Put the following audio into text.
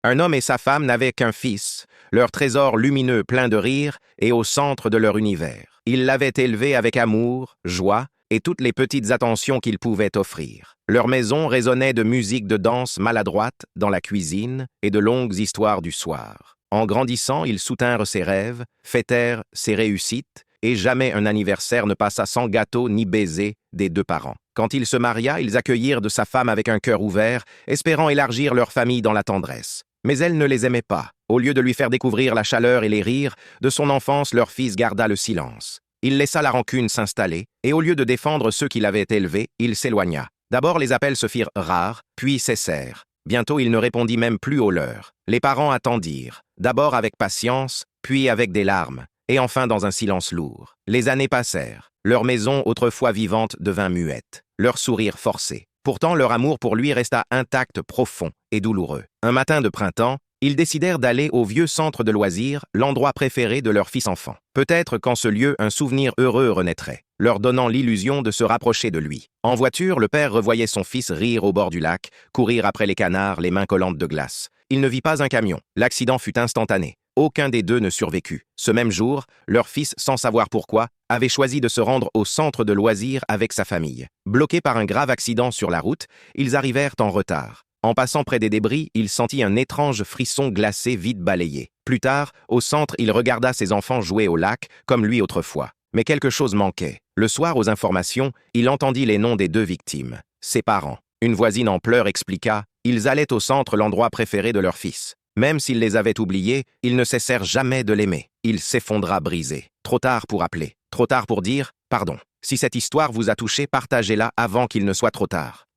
Un homme et sa femme n'avaient qu'un fils, leur trésor lumineux plein de rire et au centre de leur univers. Ils l'avaient élevé avec amour, joie et toutes les petites attentions qu'ils pouvaient offrir. Leur maison résonnait de musique de danse maladroite dans la cuisine et de longues histoires du soir. En grandissant, ils soutinrent ses rêves, fêtèrent ses réussites, et jamais un anniversaire ne passa sans gâteau ni baiser des deux parents. Quand il se maria, ils accueillirent de sa femme avec un cœur ouvert, espérant élargir leur famille dans la tendresse. Mais elle ne les aimait pas. Au lieu de lui faire découvrir la chaleur et les rires de son enfance, leur fils garda le silence. Il laissa la rancune s'installer, et au lieu de défendre ceux qui l'avaient élevé, il s'éloigna. D'abord les appels se firent rares, puis cessèrent. Bientôt il ne répondit même plus aux leurs. Les parents attendirent, d'abord avec patience, puis avec des larmes, et enfin dans un silence lourd. Les années passèrent. Leur maison, autrefois vivante, devint muette. Leur sourire forcé. Pourtant, leur amour pour lui resta intact, profond et douloureux. Un matin de printemps, ils décidèrent d'aller au vieux centre de loisirs, l'endroit préféré de leur fils enfant. Peut-être qu'en ce lieu, un souvenir heureux renaîtrait, leur donnant l'illusion de se rapprocher de lui. En voiture, le père revoyait son fils rire au bord du lac, courir après les canards, les mains collantes de glace. Il ne vit pas un camion. L'accident fut instantané. Aucun des deux ne survécut. Ce même jour, leur fils, sans savoir pourquoi, avait choisi de se rendre au centre de loisirs avec sa famille. Bloqués par un grave accident sur la route, ils arrivèrent en retard. En passant près des débris, il sentit un étrange frisson glacé vite balayé. Plus tard, au centre, il regarda ses enfants jouer au lac, comme lui autrefois. Mais quelque chose manquait. Le soir, aux informations, il entendit les noms des deux victimes. Ses parents. Une voisine en pleurs expliqua « Ils allaient au centre, l'endroit préféré de leur fils. Même s'il les avait oubliés, ils ne cessèrent jamais de l'aimer. Il s'effondra brisé. Trop tard pour appeler. Trop tard pour dire « Pardon ». Si cette histoire vous a touché, partagez-la avant qu'il ne soit trop tard.